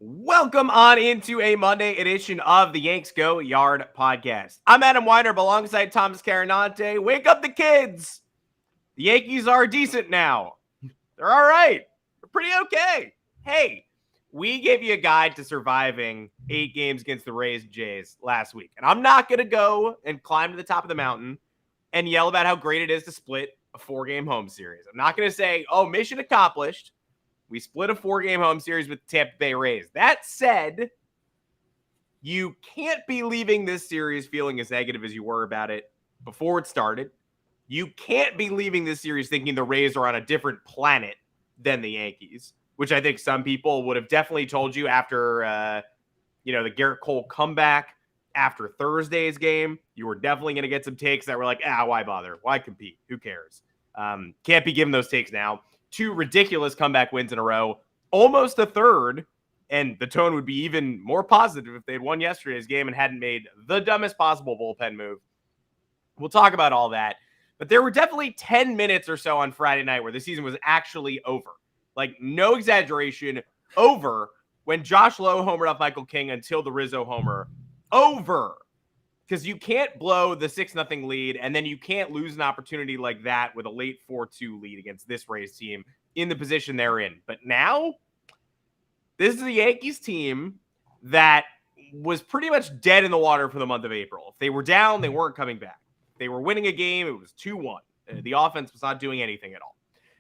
Welcome on into a Monday edition of the Yanks Go Yard podcast. I'm Adam Weiner alongside Thomas Carinante. Wake up the kids. The Yankees are decent now. They're all right. They're pretty okay. Hey, we gave you a guide to surviving 8 games against the Rays and Jays last week. And I'm not going to go and climb to the top of the mountain and yell about how great it is to split a 4-game home series. I'm not going to say, oh, mission accomplished. We split a 4-game home series with the Tampa Bay Rays. That said, you can't be leaving this series feeling as negative as you were about it before it started. You can't be leaving this series thinking the Rays are on a different planet than the Yankees, which I think some people would have definitely told you after, the Garrett Cole comeback after Thursday's game. You were definitely going to get some takes that were like, why bother? Why compete? Who cares? Can't be giving those takes now. 2 ridiculous comeback wins in a row, almost a third, and the tone would be even more positive if they'd won yesterday's game and hadn't made the dumbest possible bullpen move. We'll talk about all that, but there were definitely 10 minutes or so on Friday night where the season was actually over. Like, no exaggeration, over when Josh Lowe homered off Michael King until the Rizzo homer. Over. Because you can't blow the 6-0 lead, and then you can't lose an opportunity like that with a late 4-2 lead against this Rays team in the position they're in. But now, this is a Yankees team that was pretty much dead in the water for the month of April. If they were down, they weren't coming back. If they were winning a game, it was 2-1. The offense was not doing anything at all.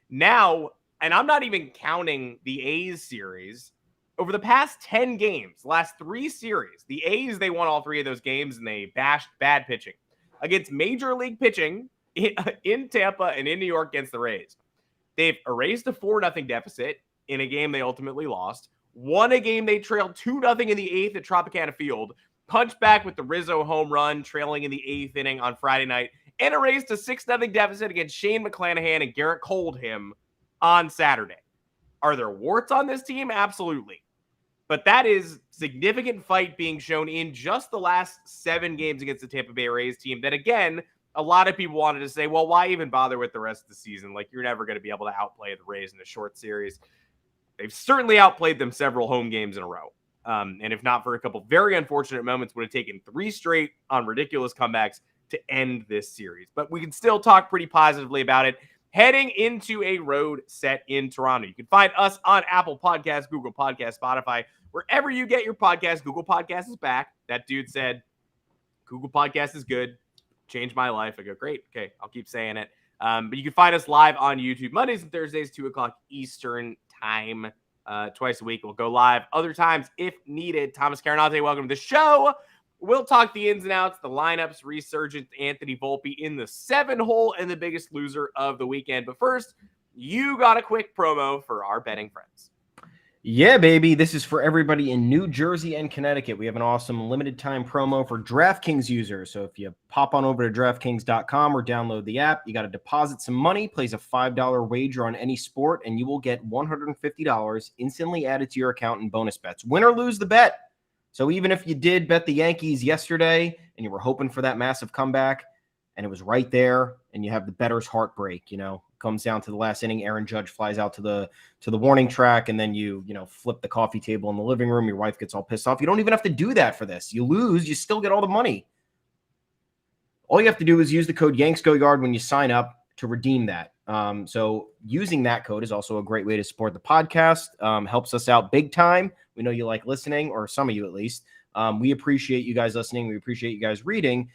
Now, and I'm not even counting the A's series, over the past 10 games, last 3 series, the A's, they won all 3 of those games, and they bashed bad pitching against major league pitching in Tampa and in New York against the Rays. They've erased a 4-0 deficit in a game they ultimately lost, won a game they trailed 2-0 in the 8th at Tropicana Field, punched back with the Rizzo home run trailing in the 8th inning on Friday night, and erased a 6-0 deficit against Shane McClanahan and Garrett Coldham on Saturday. Are there warts on this team? Absolutely. But that is significant fight being shown in just the last 7 games against the Tampa Bay Rays team that, again, a lot of people wanted to say, well, why even bother with the rest of the season? Like, you're never going to be able to outplay the Rays in a short series. They've certainly outplayed them several home games in a row. And if not for a couple very unfortunate moments, would have taken 3 straight on ridiculous comebacks to end this series. But we can still talk pretty positively about it heading into a road set in Toronto. You can find us on Apple Podcasts, Google Podcasts, Spotify, wherever you get your podcast. Google Podcasts is back. That dude said, Google Podcasts is good. Changed my life. I go, great. Okay, I'll keep saying it. But you can find us live on YouTube Mondays and Thursdays, 2 o'clock Eastern time, twice a week. We'll go live other times if needed. Thomas Carinante, welcome to the show. We'll talk the ins and outs, the lineups, resurgent Anthony Volpe in the 7-hole, and the biggest loser of the weekend. But first, you got a quick promo for our betting friends. Yeah, baby. This is for everybody in New Jersey and Connecticut. We have an awesome limited time promo for DraftKings users. So if you pop on over to DraftKings.com or download the app, you got to deposit some money, place a $5 wager on any sport, and you will get $150 instantly added to your account in bonus bets. Win or lose the bet. So even if you did bet the Yankees yesterday and you were hoping for that massive comeback and it was right there and you have the bettor's heartbreak, comes down to the last inning, Aaron Judge flies out to the warning track, and then you flip the coffee table in the living room, your wife gets all pissed off. You don't even have to do that for this. You lose, you still get all the money. All you have to do is use the code YanksGoYard when you sign up to redeem that. So using that code is also a great way to support the podcast. Helps us out big time. We know you like listening, or some of you at least. We appreciate you guys listening. We appreciate you guys reading.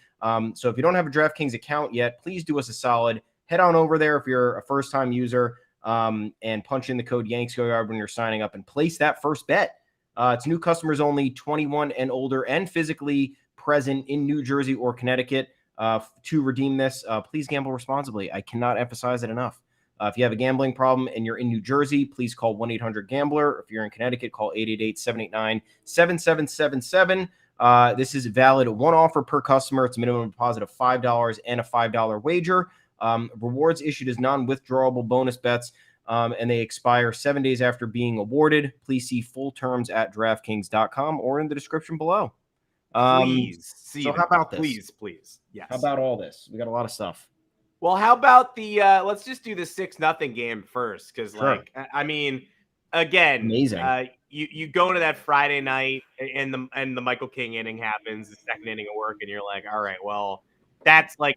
So if you don't have a DraftKings account yet, please do us a solid. Head on over there if you're a first-time user and punch in the code YanksGoYard when you're signing up and place that first bet. It's new customers only, 21 and older, and physically present in New Jersey or Connecticut to redeem this. Please gamble responsibly. I cannot emphasize it enough. If you have a gambling problem and you're in New Jersey, please call 1-800-GAMBLER. If you're in Connecticut, call 888-789-7777. This is valid 1 offer per customer. It's a minimum deposit of $5 and a $5 wager. Rewards issued as non-withdrawable bonus bets, and they expire 7 days after being awarded. Please see full terms at DraftKings.com or in the description below. Please. So how about this? Please. Yes. How about all this? We got a lot of stuff. Well, how about the let's just do the 6-0 game first, because Sure. again, Amazing. you go into that Friday night and the Michael King inning happens, the second inning of work, and you're like, all right, well, that's like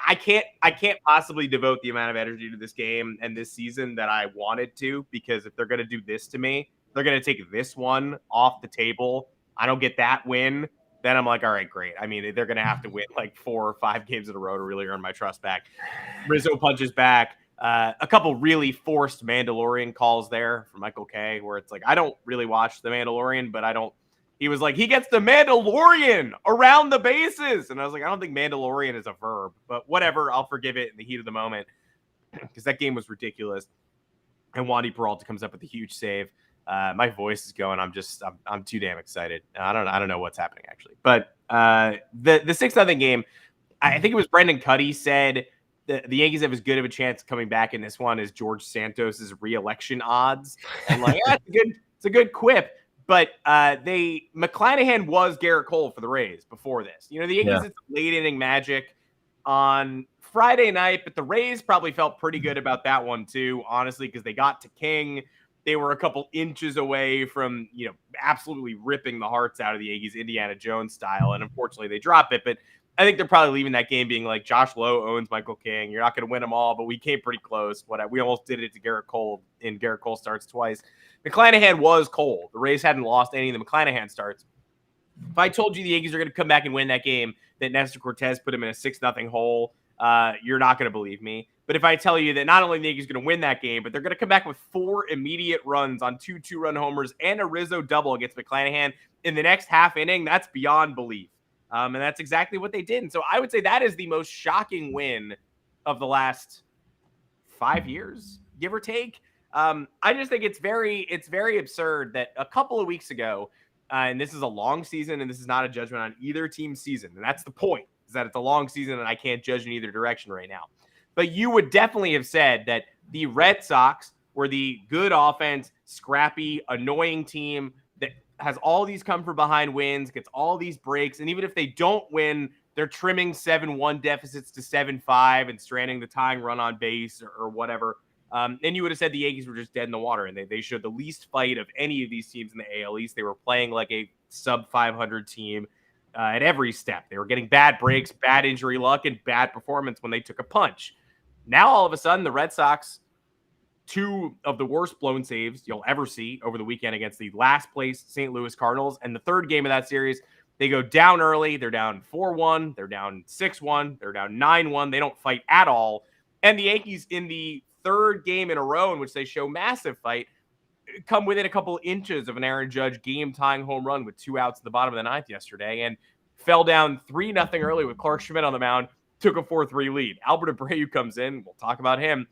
I can't possibly devote the amount of energy to this game and this season that I wanted to, because if they're gonna do this to me, they're gonna take this one off the table. I don't get that win. Then I'm like, all right, great. I mean, they're gonna have to win like 4 or 5 games in a row to really earn my trust back. Rizzo punches back. A couple really forced Mandalorian calls there for Michael K, where it's like, I don't really watch The Mandalorian, but I don't. He was like, he gets the Mandalorian around the bases. And I was like, I don't think Mandalorian is a verb, but whatever. I'll forgive it in the heat of the moment because that game was ridiculous. And Wandy Peralta comes up with a huge save. My voice is going. I'm too damn excited. I don't know what's happening actually. But the 6-0 game, I think it was Brendan Cuddy said the Yankees have as good of a chance coming back in this one as George Santos's re-election odds. And like, it's a good quip. But McClanahan was Garrett Cole for the Rays before this. You know, the Yankees it's late inning magic on Friday night, but the Rays probably felt pretty good about that one too, honestly, because they got to King. They were a couple inches away from, absolutely ripping the hearts out of the Yankees, Indiana Jones style. And unfortunately, they drop it. But I think they're probably leaving that game being like, Josh Lowe owns Michael King. You're not going to win them all, but we came pretty close. We almost did it to Garrett Cole, and Garrett Cole starts twice. McClanahan was Cole. The Rays hadn't lost any of the McClanahan starts. If I told you the Yankees are going to come back and win that game, that Nestor Cortez put him in a 6-0 hole, you're not going to believe me. But if I tell you that not only the Yankees are going to win that game, but they're going to come back with 4 immediate runs on 2 2-run homers and a Rizzo double against McClanahan in the next half inning, that's beyond belief. And that's exactly what they did. And so I would say that is the most shocking win of the last 5 years, give or take. I just think it's very absurd that a couple of weeks ago, and this is a long season, and this is not a judgment on either team's season. And that's the point, is that it's a long season, and I can't judge in either direction right now. But you would definitely have said that the Red Sox were the good offense, scrappy, annoying team that has all these come from behind wins, gets all these breaks, and even if they don't win, they're trimming 7-1 deficits to 7-5 and stranding the tying run on base or whatever. And you would have said the Yankees were just dead in the water, and they showed the least fight of any of these teams in the AL East. They were playing like a sub-500 team at every step. They were getting bad breaks, bad injury luck, and bad performance when they took a punch. Now, all of a sudden, the Red Sox, 2 of the worst blown saves you'll ever see over the weekend against the last place St. Louis Cardinals. And the third game of that series, they go down early. They're down 4-1. They're down 6-1. They're down 9-1. They don't fight at all. And the Yankees, in the third game in a row in which they show massive fight, come within a couple inches of an Aaron Judge game-tying home run with 2 outs at the bottom of the ninth yesterday, and fell down 3-0 early with Clark Schmidt on the mound, took a 4-3 lead. Albert Abreu comes in. We'll talk about him.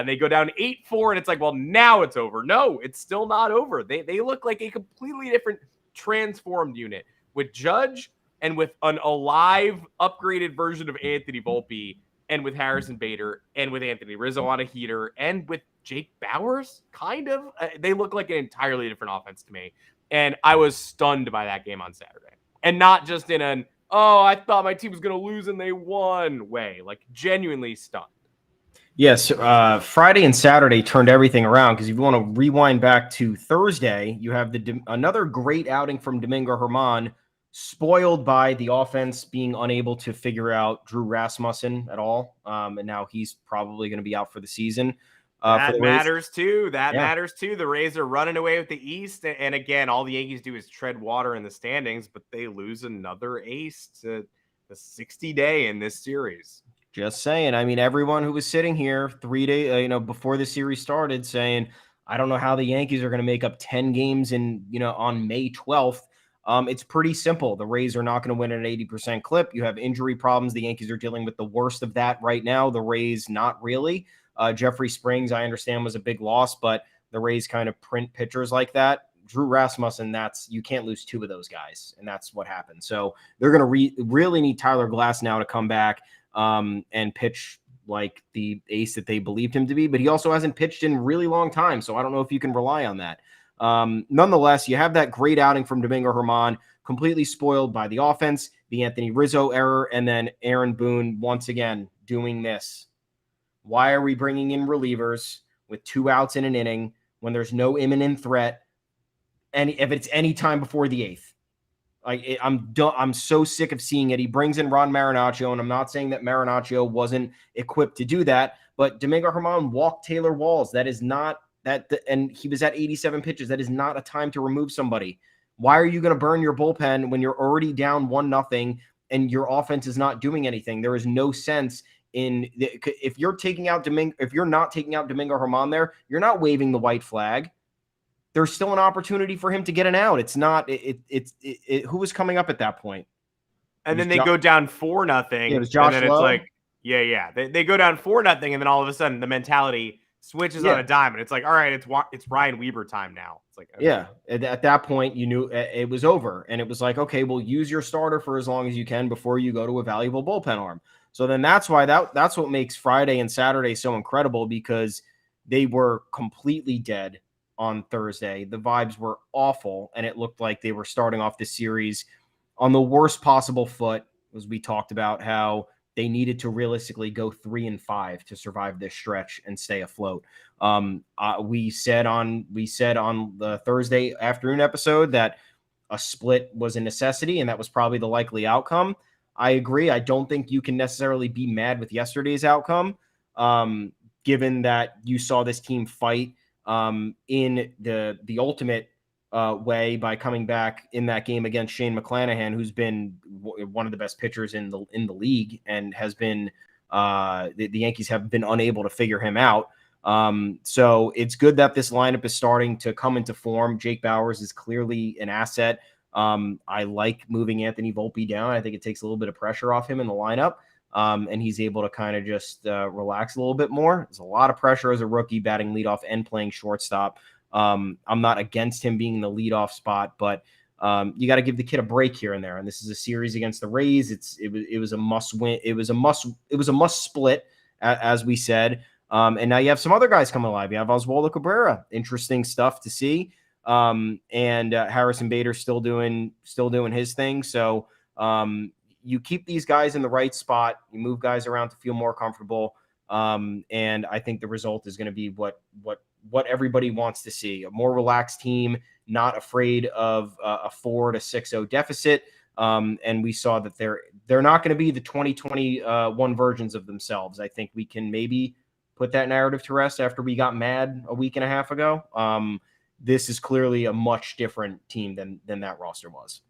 They go down 8-4, and it's like, well, now it's over. No, it's still not over. They look like a completely different transformed unit with Judge and with an alive, upgraded version of Anthony Volpe, and with Harrison Bader, and with Anthony Rizzo on a heater, and with Jake Bauers, kind of. They look like an entirely different offense to me. And I was stunned by that game on Saturday. And not just in an, oh, I thought my team was going to lose and they won way. Like, genuinely stunned. Yes, Friday and Saturday turned everything around, because if you want to rewind back to Thursday, you have another great outing from Domingo Germán, spoiled by the offense being unable to figure out Drew Rasmussen at all. And now he's probably going to be out for the season. That matters too. That matters too. The Rays are running away with the East. And again, all the Yankees do is tread water in the standings, but they lose another ace to the 60-day in this series. Just saying. I mean, everyone who was sitting here 3 days, before the series started saying, I don't know how the Yankees are going to make up 10 games on May 12th. It's pretty simple. The Rays are not going to win at an 80% clip. You have injury problems. The Yankees are dealing with the worst of that right now. The Rays, not really. Jeffrey Springs, I understand, was a big loss, but the Rays kind of print pitchers like that. Drew Rasmussen, you can't lose 2 of those guys, and that's what happened. So they're going to really need Tyler Glass now to come back and pitch like the ace that they believed him to be, but he also hasn't pitched in a really long time, so I don't know if you can rely on that. Nonetheless, you have that great outing from Domingo Germán, completely spoiled by the offense, the Anthony Rizzo error, and then Aaron Boone once again doing this. Why are we bringing in relievers with 2 outs in an inning when there's no imminent threat, and if it's any time before the 8th. I'm so sick of seeing it. He brings in Ron Marinaccio, and I'm not saying that Marinaccio wasn't equipped to do that, but Domingo Germán walked Taylor Walls. That is not and he was at 87 pitches. That is not a time to remove somebody. Why are you going to burn your bullpen when you're already down 1-0 and your offense is not doing anything? There is no sense in if you're not taking out Domingo Germán there, you're not waving the white flag. There's still an opportunity for him to get an out. It's not who was coming up at that point. And then they go down 4-0. Yeah, it was Josh and then Lowe. It's like, yeah. They go down 4-0, and then all of a sudden the mentality switches on a dime, and it's like, all right, it's Ryan Weber time now. It's like, okay. Yeah, at that point you knew it was over, and it was like, okay, well, use your starter for as long as you can before you go to a valuable bullpen arm. So then that's why that's what makes Friday and Saturday so incredible, because they were completely dead on Thursday. The vibes were awful, and it looked like they were starting off the series on the worst possible foot, as we talked about how they needed to realistically go 3-5 to survive this stretch and stay afloat. We said on the Thursday afternoon episode that a split was a necessity, and that was probably the likely outcome. I agree. I don't think you can necessarily be mad with yesterday's outcome, given that you saw this team fight in the ultimate way by coming back in that game against Shane McClanahan, who's been one of the best pitchers in the league, and has been the Yankees have been unable to figure him out. So it's good that this lineup is starting to come into form. Jake Bauers is clearly an asset. I like moving Anthony Volpe down. I think it takes a little bit of pressure off him in the lineup. And he's able to kind of just relax a little bit more. There's a lot of pressure as a rookie batting leadoff and playing shortstop. I'm not against him being in the leadoff spot, but you got to give the kid a break here and there. And this is a series against the Rays. It was a must win. It was a must split, as we said. And now you have some other guys coming alive. You have Oswaldo Cabrera. Interesting stuff to see. And Harrison Bader still doing his thing. So you keep these guys in the right spot. You move guys around to feel more comfortable. And I think the result is going to be what everybody wants to see: a more relaxed team, not afraid of a 4-6-0 deficit. And we saw that they're not going to be the 2021 versions of themselves. I think we can maybe put that narrative to rest after we got mad a week and a half ago. This is clearly a much different team than that roster was.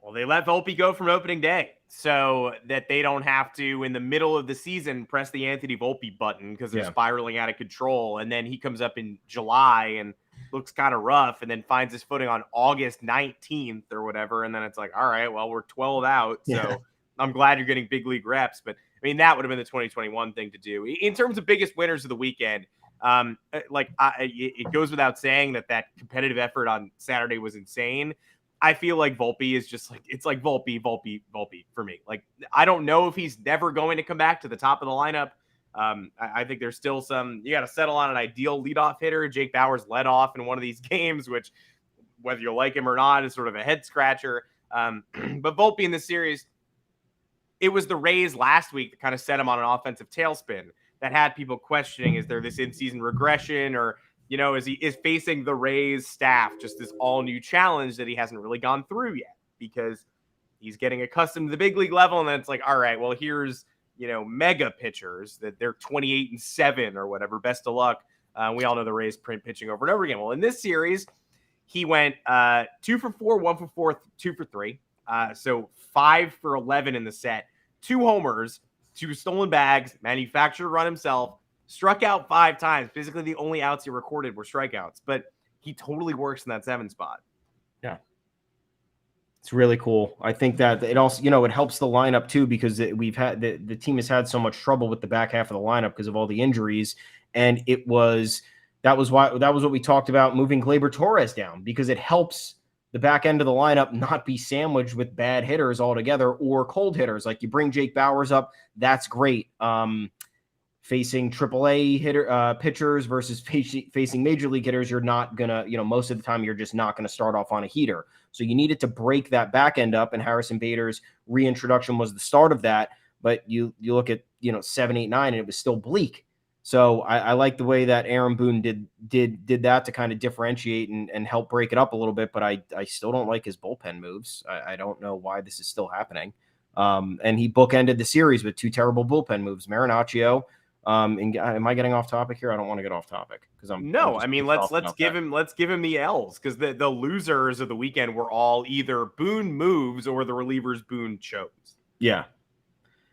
Well, they let Volpe go from opening day so that they don't have to, in the middle of the season, press the Anthony Volpe button because they're spiraling out of control. And then he comes up in July and looks kind of rough, and then finds his footing on August 19th or whatever. And then it's like, all right, well, we're 12 out. So I'm glad you're getting big league reps. But, I mean, that would have been the 2021 thing to do. In terms of biggest winners of the weekend, it goes without saying that competitive effort on Saturday was insane. I feel like Volpe is just like, it's like Volpe for me. Like, I don't know if he's never going to come back to the top of the lineup. I think there's still you got to settle on an ideal leadoff hitter. Jake Bauers led off in one of these games, which, whether you like him or not, is sort of a head scratcher. But Volpe in this series, it was the Rays last week that kind of set him on an offensive tailspin that had people questioning, is there this in-season regression, or is facing the Rays staff just this all-new challenge that he hasn't really gone through yet, because he's getting accustomed to the big league level. And then it's like, all right, well, here's, mega pitchers that they're 28-7 or whatever. Best of luck. We all know the Rays print pitching over and over again. Well, in this series, he went 2 for 4, 1 for 4, 2 for 3. So 5 for 11 in the set, 2 homers, 2 stolen bags, manufactured a run himself, struck out 5 times. Basically, the only outs he recorded were strikeouts, but he totally works in that 7 spot. Yeah. It's really cool. I think that it also, it helps the lineup too, because we've had the team has had so much trouble with the back half of the lineup because of all the injuries. And that was what we talked about, moving Gleyber Torres down, because it helps the back end of the lineup not be sandwiched with bad hitters altogether or cold hitters. Like, you bring Jake Bauers up, that's great. Facing AAA pitchers versus facing major league hitters, you're not gonna, most of the time you're just not gonna start off on a heater. So you needed to break that back end up, and Harrison Bader's reintroduction was the start of that. But you look at 7, 8, 9, and it was still bleak. So I like the way that Aaron Boone did that to kind of differentiate and help break it up a little bit. But I still don't like his bullpen moves. I don't know why this is still happening. And he bookended the series with 2 terrible bullpen moves. Marinaccio. And am I getting off topic here? I don't want to get off topic because I'm I mean, let's give him the L's, because the losers of the weekend were all either Boone moves or the relievers Boone chose. Yeah.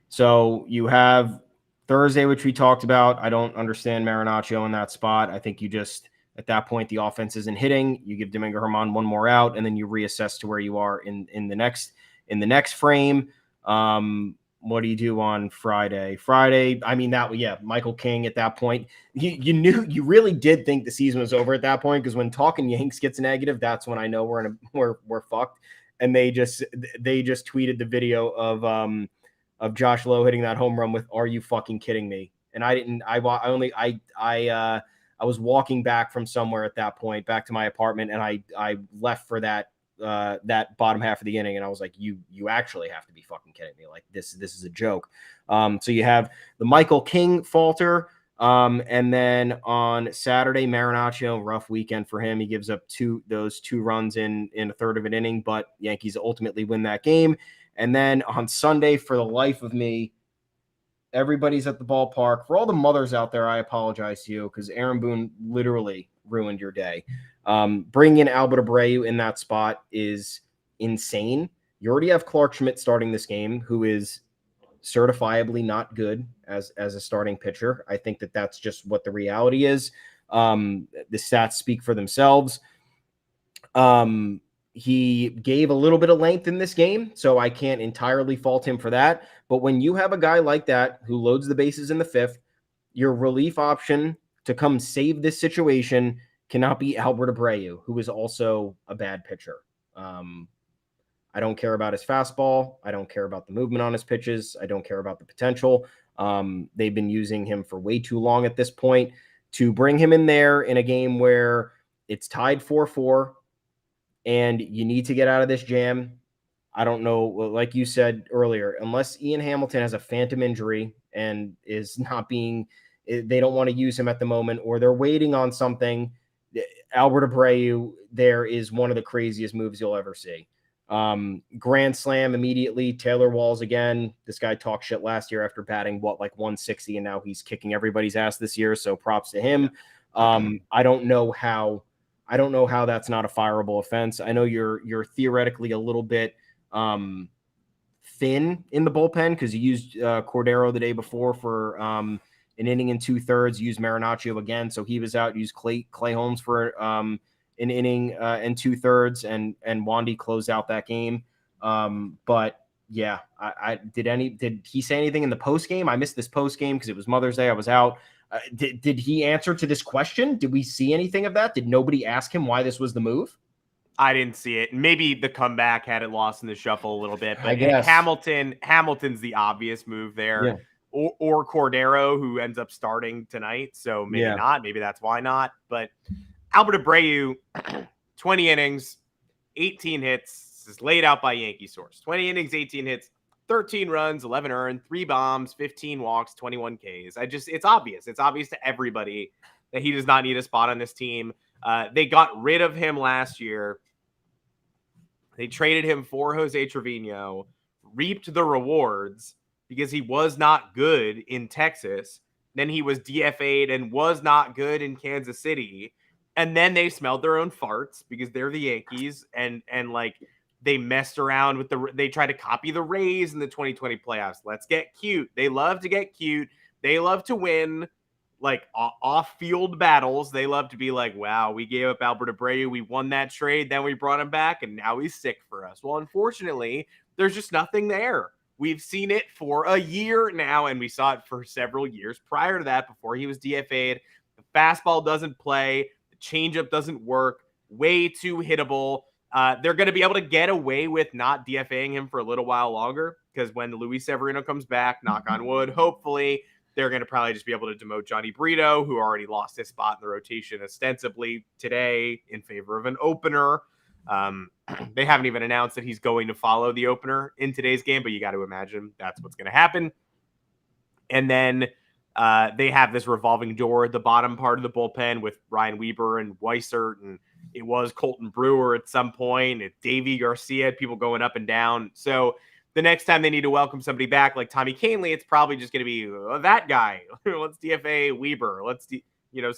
So you have Thursday, which we talked about. I don't understand Marinaccio in that spot. I think you just, at that point, the offense isn't hitting. You give Domingo Germán one more out, and then you reassess to where you are in the next frame. What do you do on Friday? I mean, Michael King at that point. You really did think the season was over at that point, because when Talking Yanks gets negative, that's when I know we're fucked. And they just tweeted the video of Josh Lowe hitting that home run with "Are you fucking kidding me?" And I was walking back from somewhere at that point, back to my apartment, and I left for that bottom half of the inning, and I was like, you actually have to be fucking kidding me. Like, this is a joke. So you have the Michael King falter, and then on Saturday, Marinaccio, rough weekend for him. He gives up those two runs in a third of an inning, but Yankees ultimately win that game. And then on Sunday, for the life of me, everybody's at the ballpark. For all the mothers out there, I apologize to you, because Aaron Boone literally ruined your day. Bringing in Albert Abreu in that spot is insane. You already have Clark Schmidt starting this game, who is certifiably not good as a starting pitcher. I think that's just what the reality is. The stats speak for themselves. He gave a little bit of length in this game, so I can't entirely fault him for that. But when you have a guy like that who loads the bases in the 5th, your relief option to come save this situation cannot be Albert Abreu, who is also a bad pitcher. I don't care about his fastball. I don't care about the movement on his pitches. I don't care about the potential. They've been using him for way too long at this point. To bring him in there in a game where it's tied 4-4 and you need to get out of this jam, I don't know. Like you said earlier, unless Ian Hamilton has a phantom injury and is not being, they don't want to use him at the moment, or they're waiting on something, Albert Abreu there is one of the craziest moves you'll ever see. Grand slam immediately. Taylor Walls again. This guy talked shit last year after batting like 160, and now he's kicking everybody's ass this year. So props to him. I don't know how that's not a fireable offense. I know you're theoretically a little bit thin in the bullpen, because you used Cordero the day before for an inning and 2/3. Used Marinaccio again, so he was out. Used Clay Holmes for an inning and 2/3, and Wandy closed out that game. But yeah, did he say anything in the post game? I missed this post game because it was Mother's Day. I was out. Did he answer to this question? Did we see anything of that? Did nobody ask him why this was the move? I didn't see it. Maybe the comeback had it lost in the shuffle a little bit, but I guess Hamilton's the obvious move there. Yeah. Or Cordero, who ends up starting tonight. So maybe not. Maybe that's why not. But Albert Abreu, 20 innings, 18 hits. This is laid out by Yankee Source. 20 innings, 18 hits, 13 runs, 11 earned, 3 bombs, 15 walks, 21 Ks. It's obvious. It's obvious to everybody that he does not need a spot on this team. They got rid of him last year. They traded him for Jose Trevino, reaped the rewards because he was not good in Texas. Then he was DFA'd and was not good in Kansas City. And then they smelled their own farts because they're the Yankees, and like they messed around with they tried to copy the Rays in the 2020 playoffs. Let's get cute. They love to get cute. They love to win like off-field battles. They love to be like, wow, we gave up Albert Abreu, we won that trade, then we brought him back, and now he's sick for us. Well, unfortunately, there's just nothing there. We've seen it for a year now, and we saw it for several years prior to that before he was DFA'd. The fastball doesn't play. The changeup doesn't work. Way too hittable. They're going to be able to get away with not DFAing him for a little while longer, because when Luis Severino comes back, knock on wood, hopefully, they're going to probably just be able to demote Johnny Brito, who already lost his spot in the rotation ostensibly today in favor of an opener. They haven't even announced that he's going to follow the opener in today's game, but you got to imagine that's what's going to happen. And then They have this revolving door at the bottom part of the bullpen with Ryan Weber and Weissert, and it was Colton Brewer at some point. It's Davey Garcia, people going up and down. So the next time they need to welcome somebody back like Tommy Kahnle, it's probably just going to be that guy. Let's DFA Weber. Let's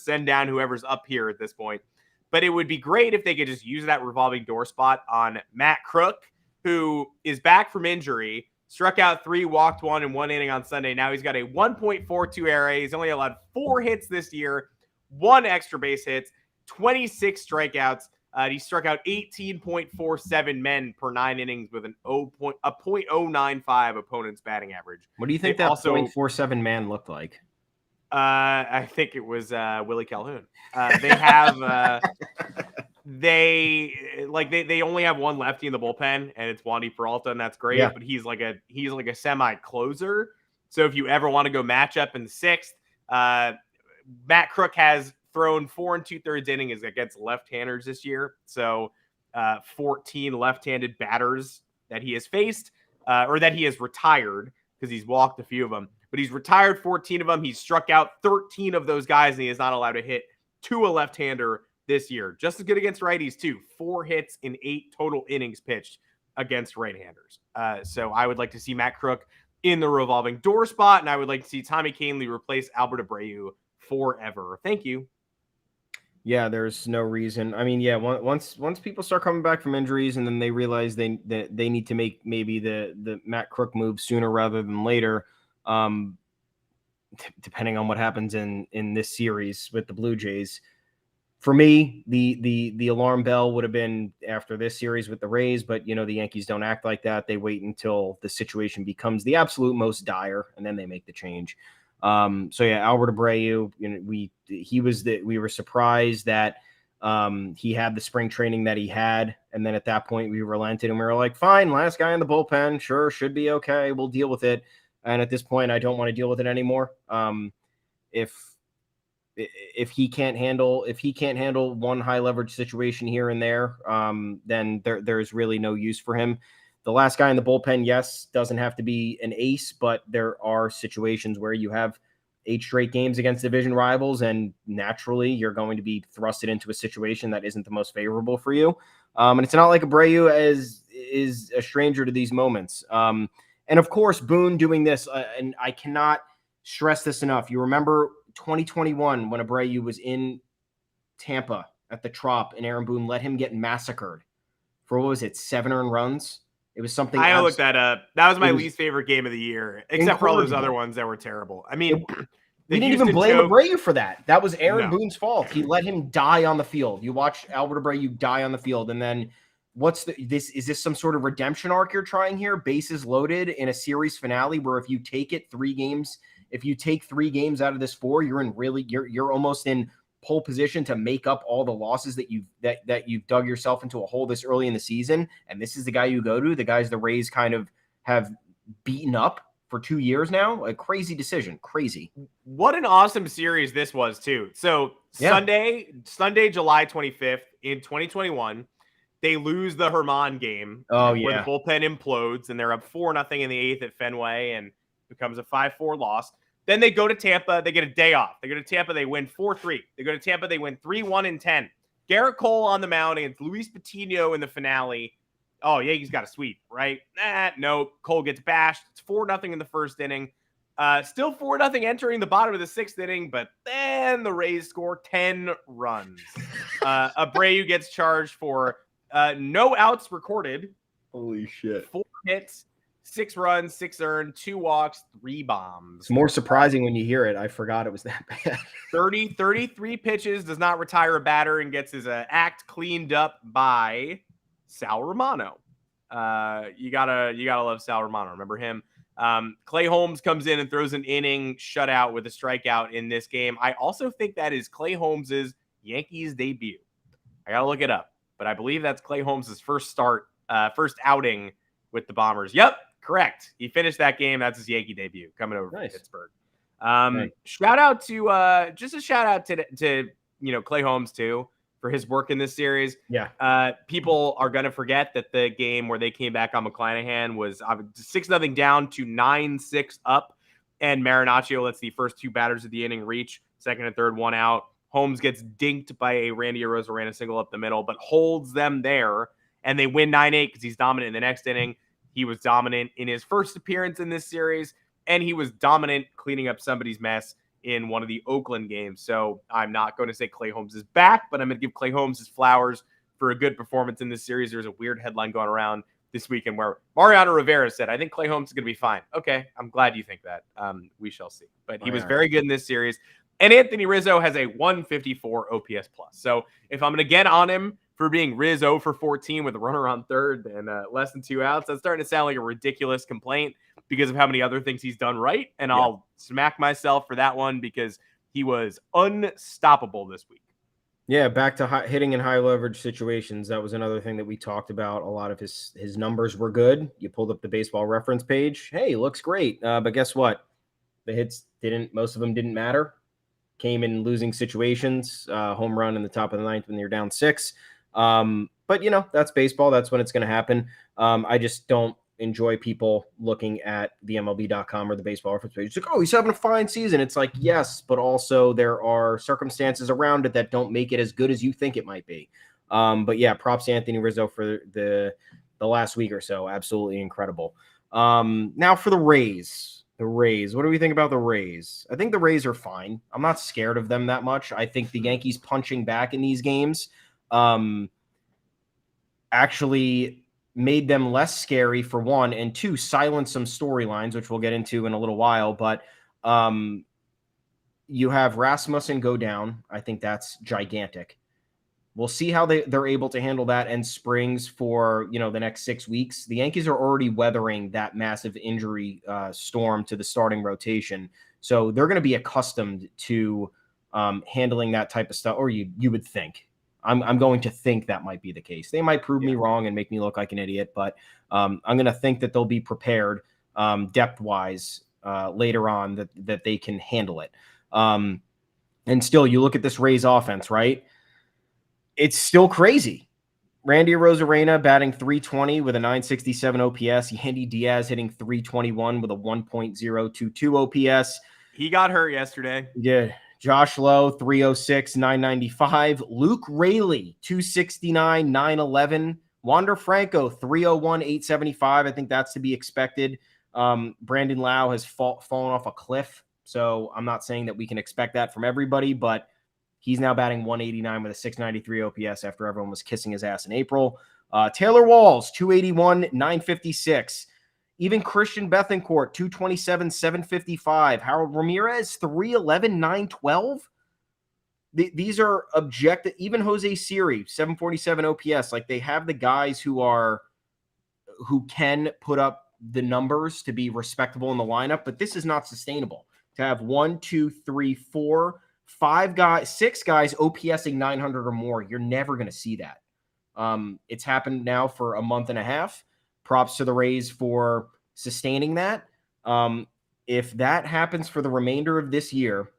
send down whoever's up here at this point. But it would be great if they could just use that revolving door spot on Matt Crook, who is back from injury, struck out 3, walked 1 in 1 inning on Sunday. Now he's got a 1.42 ERA. He's only allowed 4 hits this year, 1 extra base hits, 26 strikeouts. He struck out 18.47 men per 9 innings with a .095 opponent's batting average. What do you think that also 0.47 man looked like? I think it was Willie Calhoun. They have they only have one lefty in the bullpen, and it's Wandy Peralta, and that's great. Yeah. But he's like a semi closer. So if you ever want to go matchup in the 6th, Matt Crook has thrown 4 2/3 innings against left-handers this year. So 14 left-handed batters that he has faced, or that he has retired, because he's walked a few of them. But he's retired 14 of them. He's struck out 13 of those guys, and he is not allowed to hit to a left-hander this year. Just as good against righties, too. 4 hits in 8 total innings pitched against right-handers. So I would like to see Matt Crook in the revolving door spot, and I would like to see Tommy Kahnle replace Albert Abreu forever. Thank you. Yeah, there's no reason. I mean, yeah, once people start coming back from injuries and then they realize they need to make maybe the Matt Crook move sooner rather than later, depending on what happens in this series with the Blue Jays. For me, the alarm bell would have been after this series with the Rays, but the Yankees don't act like that. They wait until the situation becomes the absolute most dire, and then they make the change. So yeah, Albert Abreu, we were surprised that he had the spring training that he had, and then at that point we relented and we were like, fine, last guy in the bullpen, sure, should be okay, we'll deal with it. And at this point, I don't want to deal with it anymore. If he can't handle one high leverage situation here and there, then there's really no use for him. The last guy in the bullpen, yes, doesn't have to be an ace, but there are situations where you have 8 straight games against division rivals, and naturally you're going to be thrusted into a situation that isn't the most favorable for you. And it's not like Abreu is a stranger to these moments. And of course, Boone doing this, and I cannot stress this enough. You remember 2021 when Abreu was in Tampa at the Trop, and Aaron Boone let him get massacred for, what was it, 7 earned runs? It was something. I looked that up. That was my least favorite game of the year, except for all those other ones that were terrible. I mean, we didn't even blame Abreu for that. That was Aaron Boone's fault. He let him die on the field. You watch Albert Abreu die on the field, and then is this some sort of redemption arc you're trying here? Bases loaded in a series finale where if you take 3 games out of this 4, you're almost in pole position to make up all the losses that you've dug yourself into a hole this early in the season. And this is the guy you go to, the guys the Rays kind of have beaten up for 2 years now. A crazy decision. Crazy. What an awesome series this was too. So yeah. Sunday, July 25th in 2021, they lose the Herman game. Oh, where yeah. the bullpen implodes and they're up 4-0 in the 8th at Fenway and becomes a 5-4 loss. Then they go to Tampa. They get a day off. They go to Tampa. They win 4-3. They go to Tampa. They win 3-1-10. Garrett Cole on the mound against Luis Patino in the finale. Oh, Yankees got a sweep, right? No. Cole gets bashed. It's 4-0 in the first inning. Still 4-0 entering the bottom of the 6th inning, but then the Rays score 10 runs. Abreu gets charged for no outs recorded. Holy shit. 4 hits. 6 runs, 6 earned, 2 walks, 3 bombs. It's more surprising when you hear it. I forgot it was that bad. 33 pitches, does not retire a batter, and gets his act cleaned up by Sal Romano. You gotta love Sal Romano. Remember him? Clay Holmes comes in and throws an inning shutout with a strikeout in this game. I also think that is Clay Holmes's Yankees debut. I gotta look it up, but I believe that's Clay Holmes's first outing with the Bombers. Yep. Correct. He finished that game. That's his Yankee debut coming over from Pittsburgh. Nice. Shout out to just a shout out to Clay Holmes too for his work in this series. Yeah. People are gonna forget that the game where they came back on McClanahan was 6-0 down to 9-6 up. and Marinaccio lets the first two batters of the inning reach, second and third, one out. Holmes gets dinked by a Randy Arozarena single up the middle, but holds them there, and they win 9-8 because he's dominant in the next inning. He was dominant in his first appearance in this series, and he was dominant cleaning up somebody's mess in one of the Oakland games. So I'm not going to say Clay Holmes is back, but I'm going to give Clay Holmes his flowers for a good performance in this series. There's a weird headline going around this weekend where Mariano Rivera said, I think Clay Holmes is going to be fine. Okay, I'm glad you think that. We shall see. But he was very good in this series. And Anthony Rizzo has a 154 OPS plus. So if I'm going to get on him for being Rizzo for 14 with a runner on third and less than 2 outs, that's starting to sound like a ridiculous complaint because of how many other things he's done right. And I'll smack myself for that one because he was unstoppable this week. Yeah, back to hitting in high leverage situations. That was another thing that we talked about. A lot of his numbers were good. You pulled up the Baseball Reference page. Hey, looks great. But guess what? The hits most of them didn't matter. Came in losing situations. Home run in the top of the ninth when you're down 6. But, that's baseball. That's when it's going to happen. I just don't enjoy people looking at the MLB.com or the Baseball Reference page. It's like, oh, he's having a fine season. It's like, yes, but also there are circumstances around it that don't make it as good as you think it might be. But yeah, props to Anthony Rizzo for the last week or so. Absolutely incredible. Now for the Rays. The Rays. What do we think about the Rays? I think the Rays are fine. I'm not scared of them that much. I think the Yankees punching back in these games actually made them less scary, for one, and two, silence some storylines, which we'll get into in a little while. But you have Rasmussen go down. I think that's gigantic. We'll see how they're able to handle that and Springs for, the next 6 weeks. The Yankees are already weathering that massive injury storm to the starting rotation. So they're going to be accustomed to handling that type of stuff, or you would think. I'm going to think that might be the case. They might prove me wrong and make me look like an idiot, but I'm going to think that they'll be prepared depth-wise later on that they can handle it. And still, you look at this Rays offense, right? It's still crazy. Randy Arozarena batting .320 with a .967 OPS. Yandy Diaz hitting .321 with a 1.022 OPS. He got hurt yesterday. Yeah. Josh Lowe, .306, .995. Luke Raley, .269, .911. Wander Franco, .301, .875. I think that's to be expected. Brandon Lau has fallen off a cliff, so I'm not saying that we can expect that from everybody, but he's now batting .189 with a .693 OPS after everyone was kissing his ass in April. Taylor Walls, .281, .956. Even Christian Bethancourt, .227, .755. Harold Ramirez, .311, .912. These are objective. Even Jose Siri, .747 OPS. Like, they have the guys who can put up the numbers to be respectable in the lineup, but this is not sustainable. To have 1, 2, 3, 4, 5 guys, 6 guys OPSing 900 or more, you're never going to see that. It's happened now for a month and a half. Props to the Rays for sustaining that. If that happens for the remainder of this year,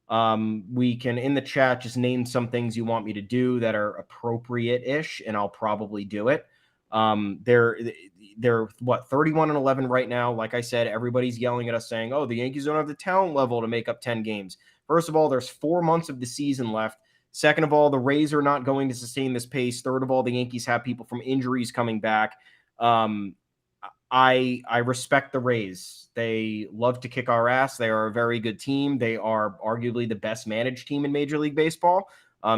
we can, in the chat, just name some things you want me to do that are appropriate-ish, and I'll probably do it. They're 31-11 right now. Like I said, everybody's yelling at us saying, oh, the Yankees don't have the talent level to make up 10 games. First of all, there's 4 months of the season left. Second of all, the Rays are not going to sustain this pace. Third of all, the Yankees have people from injuries coming back. I respect the Rays. They love to kick our ass. They are a very good team. They are arguably the best managed team in Major League Baseball.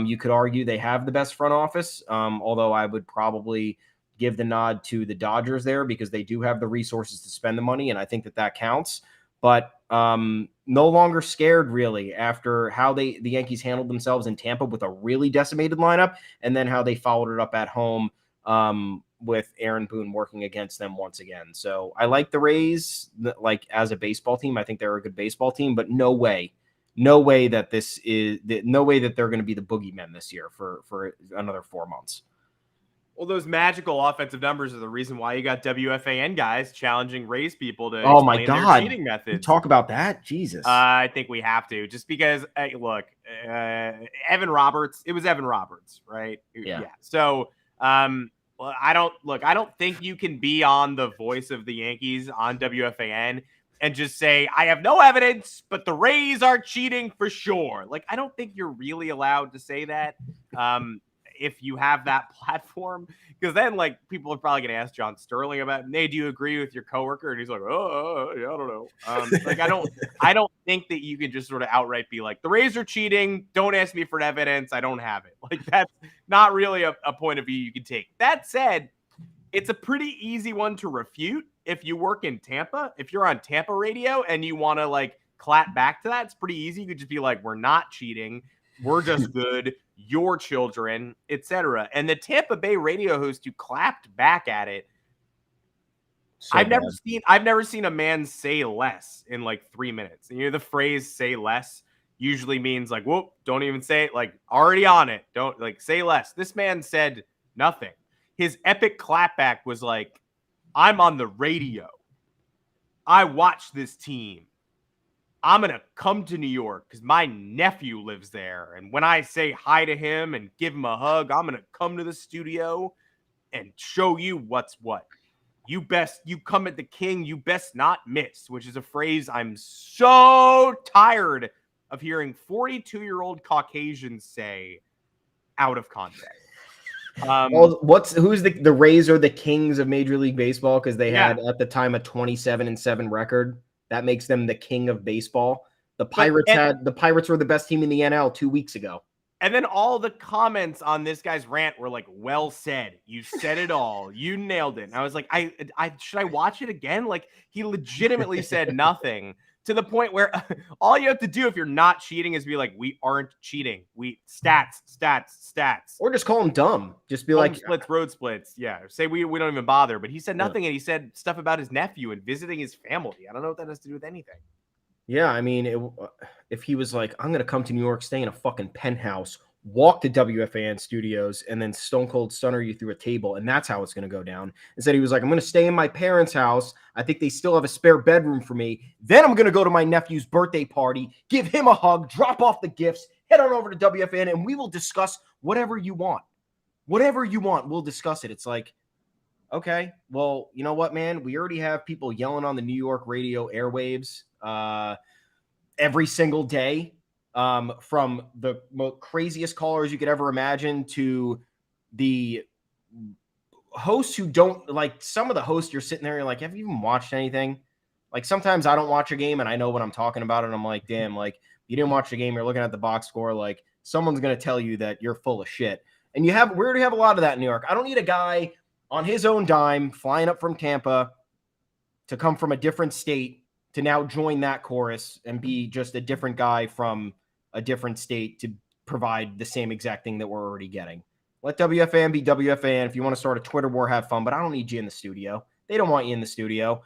You could argue they have the best front office, although I would probably give the nod to the Dodgers there because they do have the resources to spend the money, and I think that counts. But no longer scared, really, after how the Yankees handled themselves in Tampa with a really decimated lineup, and then how they followed it up at home with Aaron Boone working against them once again. So I like the Rays, like, as a baseball team. I think they're a good baseball team, but no way that they're going to be the boogeymen this year for another 4 months. Well, those magical offensive numbers are the reason why you got WFAN guys challenging Rays people to explain their cheating methods. Talk about that, Jesus. I think we have to, just because. Look, Evan Roberts. It was Evan Roberts, right? Yeah. So, well, I don't think you can be on the voice of the Yankees on WFAN and just say, I have no evidence, but the Rays are cheating for sure. Like, I don't think you're really allowed to say that if you have that platform, because then, like, people are probably going to ask John Sterling about, hey, do you agree with your coworker? And he's like, oh, yeah, I don't know. Like, I don't think that you can just sort of outright be like, the Rays are cheating. Don't ask me for evidence. I don't have it. Like, that's not really a point of view you can take. That said, it's a pretty easy one to refute if you work in Tampa. If you're on Tampa radio and you want to like clap back to that, it's pretty easy. You could just be like, we're not cheating. We're just good. Your children, etc. And the Tampa Bay radio host who clapped back at it, So I've never seen a man say less in like 3 minutes. And you know, the phrase say less usually means like, whoop, don't even say it, like already on it. Don't like say less. This man said nothing. His epic clapback was like, I'm on the radio. I watch this team. I'm going to come to New York because my nephew lives there. And when I say hi to him and give him a hug, I'm going to come to the studio and show you what's what. You come at the king, you best not miss, which is a phrase I'm so tired of hearing 42-year-old Caucasians say out of context. Well, who's the Rays are the kings of Major League Baseball because they had at the time a 27-7 record. That makes them the king of baseball. The Pirates were the best team in the NL 2 weeks ago. And then all the comments on this guy's rant were like, well said. You said it all. You nailed it. And I was like, should I watch it again? Like, he legitimately said nothing, to the point where all you have to do if you're not cheating is be like, we aren't cheating. We stats. Or just call him dumb. Just be like road splits. Yeah. Say we don't even bother. But he said nothing, and he said stuff about his nephew and visiting his family. I don't know what that has to do with anything. Yeah, I mean, if he was like, I'm going to come to New York, stay in a fucking penthouse, walk to WFAN studios, and then stone cold stunner you through a table, and that's how it's going to go down. Instead, he was like, I'm going to stay in my parents' house. I think they still have a spare bedroom for me. Then I'm going to go to my nephew's birthday party, give him a hug, drop off the gifts, head on over to WFAN, and we will discuss whatever you want. Whatever you want, we'll discuss it. It's like, okay, well, you know what, man? We already have people yelling on the New York radio airwaves every single day, from the craziest callers you could ever imagine to the hosts who don't like. Some of the hosts, you're sitting there, you're like, have you even watched anything? Like, sometimes I don't watch a game and I know what I'm talking about, and I'm like, damn, like, you didn't watch the game, you're looking at the box score, like, someone's going to tell you that you're full of shit. And we already have a lot of that in New York. I don't need a guy on his own dime flying up from Tampa to come from a different state to now join that chorus and be just a different guy from a different state to provide the same exact thing that we're already getting. Let WFAN be WFAN. If you want to start a Twitter war, have fun, but I don't need you in the studio. They don't want you in the studio.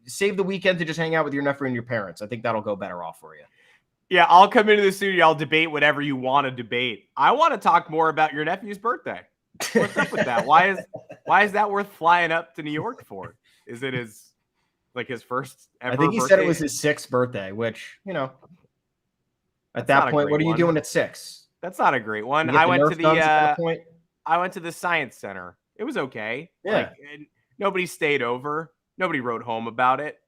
Save the weekend to just hang out with your nephew and your parents. I think that'll go better off for you. Yeah, I'll come into the studio. I'll debate whatever you want to debate. I want to talk more about your nephew's birthday. What's up with that? Why is that worth flying up to New York for? Is it his first ever? I think he birthday? said it was his 6th birthday, which, you know, at that point, what are you doing at 6? That's not a great one. I went to the Science Center. It was okay. Yeah. Nobody stayed over. Nobody wrote home about it.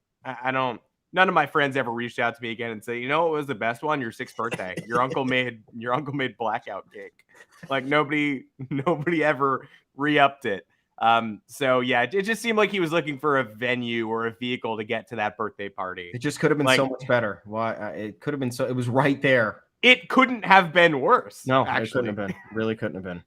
None of my friends ever reached out to me again and said, you know what was the best one? Your 6th birthday. Your uncle made blackout cake. Like, nobody ever re-upped it. So yeah, it just seemed like he was looking for a venue or a vehicle to get to that birthday party. It just could have been so much better. Why? It could have been it was right there. It couldn't have been worse. No, actually. It couldn't have been. Really couldn't have been.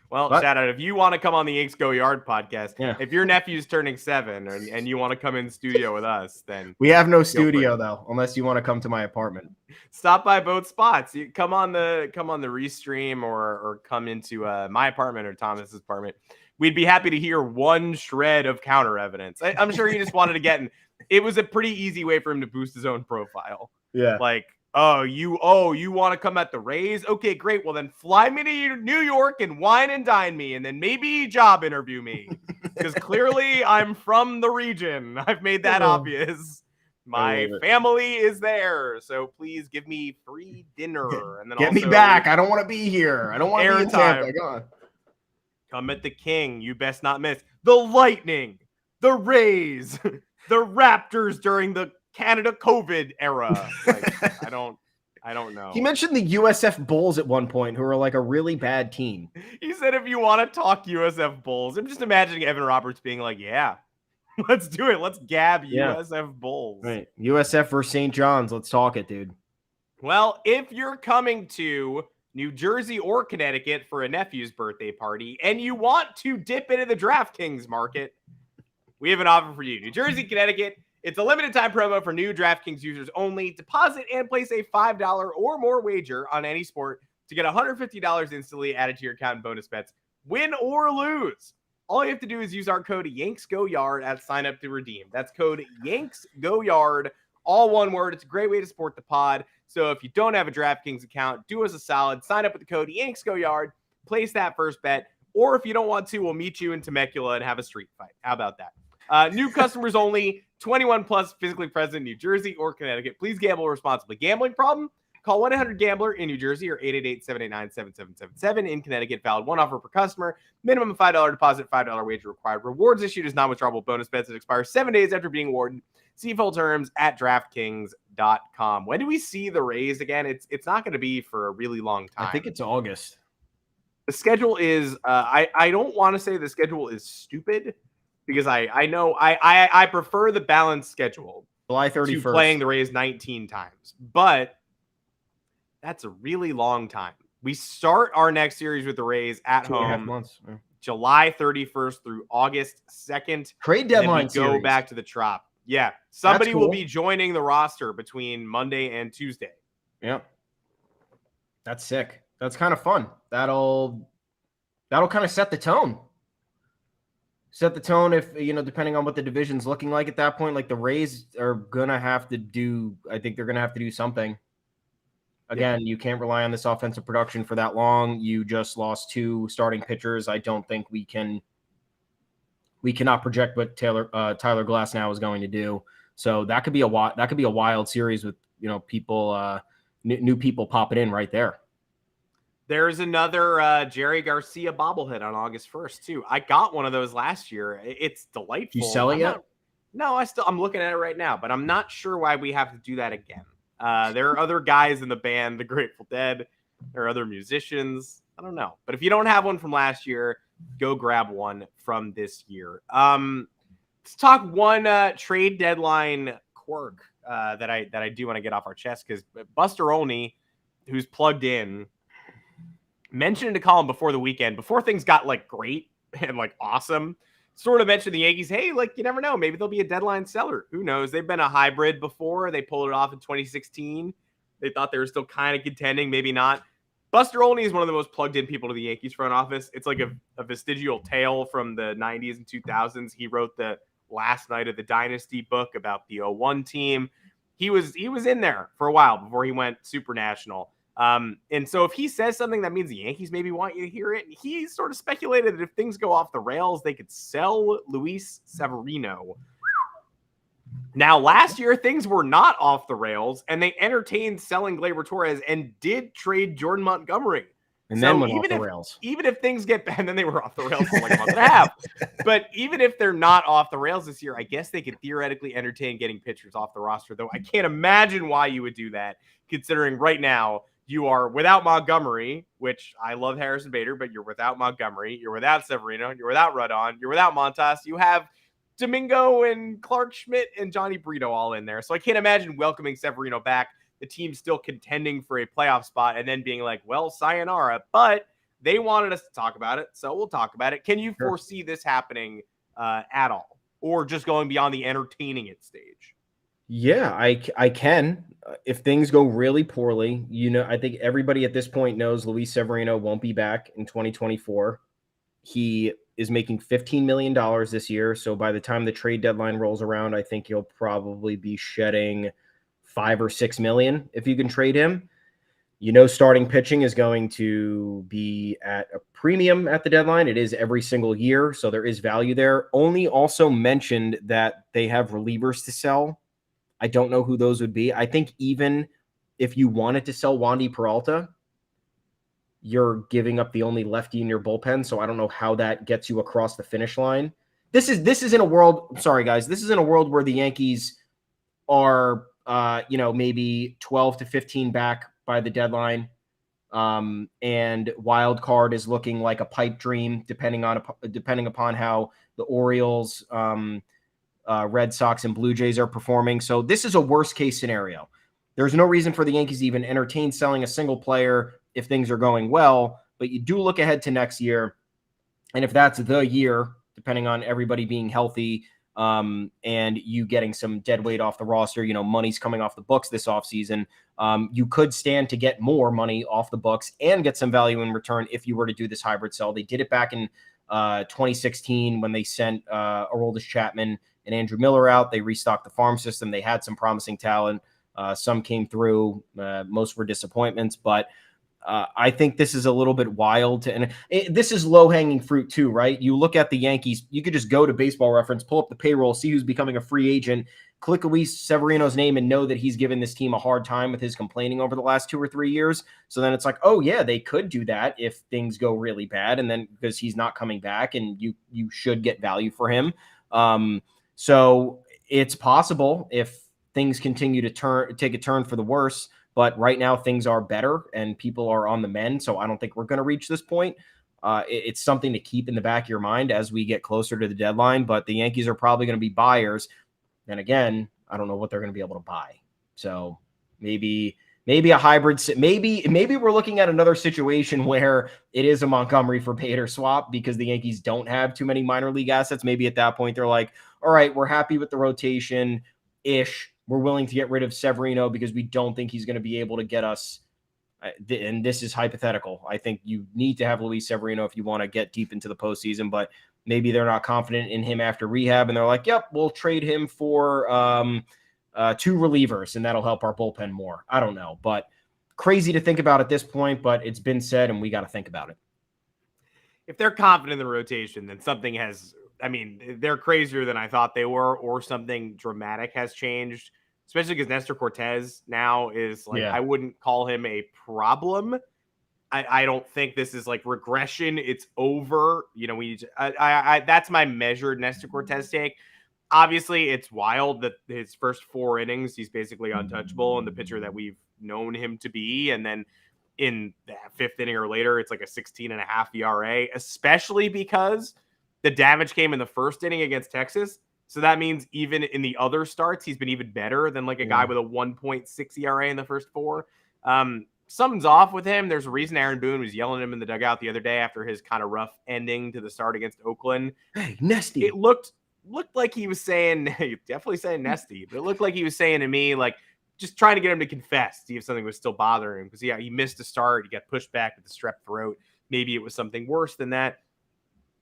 Well, shout out. If you want to come on the Yanks Go Yard podcast, yeah. If your nephew's turning 7 and you want to come in the studio with us, then we have no studio though, unless you want to come to my apartment. Stop by both spots. You come on the restream or come into my apartment or Thomas's apartment. We'd be happy to hear one shred of counter evidence. I'm sure he just wanted to get in. It was a pretty easy way for him to boost his own profile. Yeah. Like, you want to come at the Rays? Okay, great. Well, then fly me to New York and wine and dine me, and then maybe job interview me. Because clearly I'm from the region. I've made that obvious. My family is there, so please give me free dinner. And then get me back. I don't want to be here. I don't want to be in Tampa. Go on. Come at the king. You best not miss. The Lightning, the Rays, the Raptors during the Canada COVID era. Like, I don't know. He mentioned the USF Bulls at one point, who are like a really bad team. He said, if you want to talk USF Bulls, I'm just imagining Evan Roberts being like, yeah, let's do it. Let's gab USF Bulls. Right. USF versus St. John's. Let's talk it, dude. Well, if you're coming to New Jersey or Connecticut for a nephew's birthday party and you want to dip into the DraftKings market, we have an offer for you. New Jersey, Connecticut. It's a limited time promo for new DraftKings users only. Deposit and place a $5 or more wager on any sport to get $150 instantly added to your account in bonus bets. Win or lose. All you have to do is use our code YanksGoYard at sign up to redeem. That's code YanksGoYard, all one word. It's a great way to support the pod. So if you don't have a DraftKings account, do us a solid. Sign up with the code YanksGoYard. Place that first bet. Or if you don't want to, we'll meet you in Temecula and have a street fight. How about that? New customers only, 21 plus, physically present in New Jersey or Connecticut. Please gamble responsibly. Gambling problem? Call 1-800-GAMBLER in New Jersey or 888-789-7777 in Connecticut. Valid one offer per customer. Minimum $5 deposit, $5 wager required. Rewards issued as non-withdrawable bonus bets that expire 7 days after being awarded. See full terms at DraftKings.com. When do we see the Rays again? It's not going to be for a really long time. I think it's August. The schedule is, I don't want to say the schedule is stupid, because I know I prefer the balanced schedule. July 31st. To playing the Rays 19 times. But that's a really long time. We start our next series with the Rays at home 2.5 months. Yeah. July 31st through August 2nd. Trade deadline go series. Back to the Trop. Yeah. Somebody cool. will be joining the roster between Monday and Tuesday. Yeah. That's sick. That's kind of fun. That'll kind of set the tone. Set the tone if, depending on what the division's looking like at that point. Like the Rays are going to have to do, I think they're going to have to do something. Again, You can't rely on this offensive production for that long. You just lost 2 starting pitchers. I don't think we cannot project what Tyler Glasnow is going to do. So that could be a wild series with, people, new people popping in right there. There's another Jerry Garcia bobblehead on August 1st, too. I got one of those last year. It's delightful. You sell it yet? No, I'm looking at it right now, but I'm not sure why we have to do that again. There are other guys in the band, the Grateful Dead. There are other musicians. I don't know. But if you don't have one from last year, go grab one from this year. Let's talk one trade deadline quirk that I do want to get off our chest, because Buster Olney, who's plugged in, mentioned to Colin before the weekend, before things got like great and like awesome, sort of mentioned the Yankees. Hey, like, you never know. Maybe they'll be a deadline seller. Who knows? They've been a hybrid before. They pulled it off in 2016. They thought they were still kind of contending. Maybe not. Buster Olney is one of the most plugged in people to the Yankees front office. It's like a vestigial tale from the 90s and 2000s. He wrote the Last Night of the Dynasty book about the 01 team. He was in there for a while before he went super national. And so if he says something, that means the Yankees maybe want you to hear it. And he sort of speculated that if things go off the rails, they could sell Luis Severino. Now, last year, things were not off the rails, and they entertained selling Gleyber Torres and did trade Jordan Montgomery. And then went off the rails. Even if things get bad, and then they were off the rails for like a month and a half. But even if they're not off the rails this year, I guess they could theoretically entertain getting pitchers off the roster, though I can't imagine why you would do that, considering right now you are without Montgomery, which I love Harrison Bader, but you're without Montgomery. You're without Severino. You're without Rodon. You're without Montas. You have Domingo and Clark Schmidt and Johnny Brito all in there. So I can't imagine welcoming Severino back, the team's still contending for a playoff spot, and then being like, well, sayonara. But they wanted us to talk about it, so we'll talk about it. Can you foresee this happening at all, or just going beyond the entertaining it stage? Yeah, I can. If things go really poorly, I think everybody at this point knows Luis Severino won't be back in 2024. He is making $15 million this year. So by the time the trade deadline rolls around, I think he'll probably be shedding $5 or $6 million if you can trade him. Starting pitching is going to be at a premium at the deadline. It is every single year, so there is value there. Only also mentioned that they have relievers to sell. I don't know who those would be. I think even if you wanted to sell Wandy Peralta, you're giving up the only lefty in your bullpen, so I don't know how that gets you across the finish line. This is in a world, sorry guys, this is in a world where the Yankees are, maybe 12 to 15 back by the deadline. And wild card is looking like a pipe dream, depending upon how the Orioles, Red Sox, and Blue Jays are performing. So this is a worst case scenario. There's no reason for the Yankees to even entertain selling a single player if things are going well, but you do look ahead to next year. And if that's the year, depending on everybody being healthy, and you getting some dead weight off the roster, money's coming off the books this offseason, you could stand to get more money off the books and get some value in return if you were to do this hybrid sell. They did it back in 2016 when they sent Aroldis Chapman and Andrew Miller out. They restocked the farm system. They had some promising talent. Some came through. Most were disappointments, but I think this is a little bit wild. This is low-hanging fruit too, right? You look at the Yankees, you could just go to Baseball Reference, pull up the payroll, see who's becoming a free agent, click Luis Severino's name, and know that he's given this team a hard time with his complaining over the last 2 or 3 years. So then it's like, oh yeah, they could do that if things go really bad, and then because he's not coming back, and you should get value for him. So it's possible if things continue to take a turn for the worse. But right now things are better and people are on the mend. So I don't think we're going to reach this point. It's something to keep in the back of your mind as we get closer to the deadline. But the Yankees are probably going to be buyers. And again, I don't know what they're going to be able to buy. So maybe a hybrid. Maybe we're looking at another situation where it is a Montgomery for Bader swap because the Yankees don't have too many minor league assets. Maybe at that point they're like, all right, we're happy with the rotation-ish. We're willing to get rid of Severino because we don't think he's going to be able to get us. And this is hypothetical. I think you need to have Luis Severino if you want to get deep into the postseason, but maybe they're not confident in him after rehab. And they're like, yep, we'll trade him for 2 relievers and that'll help our bullpen more. I don't know, but crazy to think about at this point, but it's been said and we got to think about it. If they're confident in the rotation, then something has, they're crazier than I thought they were, or something dramatic has changed. Especially because Nestor Cortez now is like, I wouldn't call him a problem. I don't think this is like regression. It's over. That's my measured Nestor Cortez take. Obviously, it's wild that his first 4 innings, he's basically untouchable and the pitcher that we've known him to be. And then in the 5th inning or later, it's like a 16.5 ERA, especially because the damage came in the 1st inning against Texas. So that means even in the other starts, he's been even better than like a guy with a 1.6 ERA in the first 4. Something's off with him. There's a reason Aaron Boone was yelling at him in the dugout the other day after his kind of rough ending to the start against Oakland. Hey, Nesty. It looked like he was saying, definitely saying Nesty, but it looked like he was saying to me, like, just trying to get him to confess, see if something was still bothering him. Because, he missed a start. He got pushed back with the strep throat. Maybe it was something worse than that.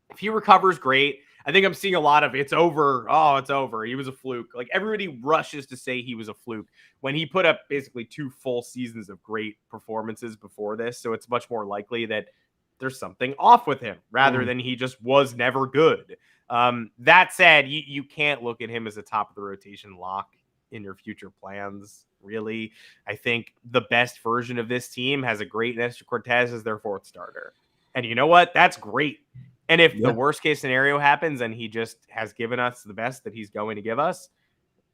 If he recovers, great. I think I'm seeing a lot of it's over. Oh, it's over. He was a fluke. Like everybody rushes to say he was a fluke when he put up basically 2 full seasons of great performances before this. So it's much more likely that there's something off with him rather than he just was never good. That said, you can't look at him as a top of the rotation lock in your future plans. Really, I think the best version of this team has a great Nestor Cortez as their 4th starter. And you know what? That's great. And if the worst case scenario happens and he just has given us the best that he's going to give us,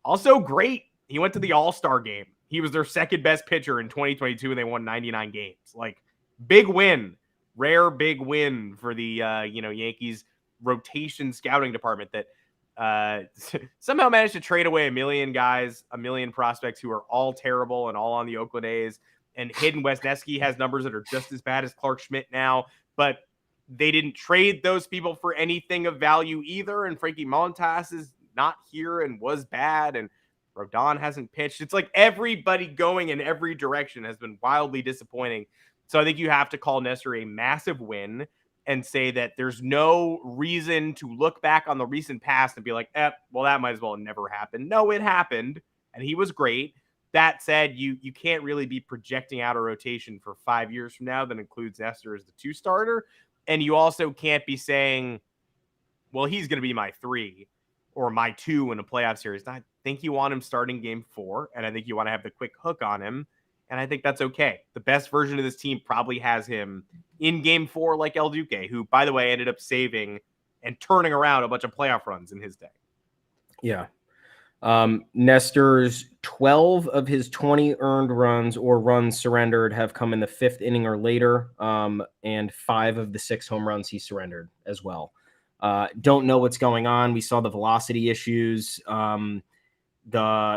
also great. He went to the All-Star game. He was their 2nd best pitcher in 2022 and they won 99 games. Like big win, rare big win for the Yankees rotation scouting department that somehow managed to trade away a million guys, a million prospects who are all terrible and all on the Oakland A's. And Hayden Wesneski has numbers that are just as bad as Clark Schmidt now, but they didn't trade those people for anything of value either. And Frankie Montas is not here and was bad. And Rodon hasn't pitched. It's like everybody going in every direction has been wildly disappointing. So I think you have to call Nestor a massive win and say that there's no reason to look back on the recent past and be like, well, that might as well never happen. No, it happened. And he was great. That said, you can't really be projecting out a rotation for 5 years from now that includes Nestor as the 2 starter. And you also can't be saying, well, he's going to be my 3 or my 2 in a playoff series. I think you want him starting game 4, and I think you want to have the quick hook on him, and I think that's okay. The best version of this team probably has him in game 4 like El Duque, who, by the way, ended up saving and turning around a bunch of playoff runs in his day. Yeah. Nestor's 12 of his 20 earned runs or runs surrendered have come in the 5th inning or later, and 5 of the 6 home runs he surrendered as well. Don't know what's going on. We saw the velocity issues.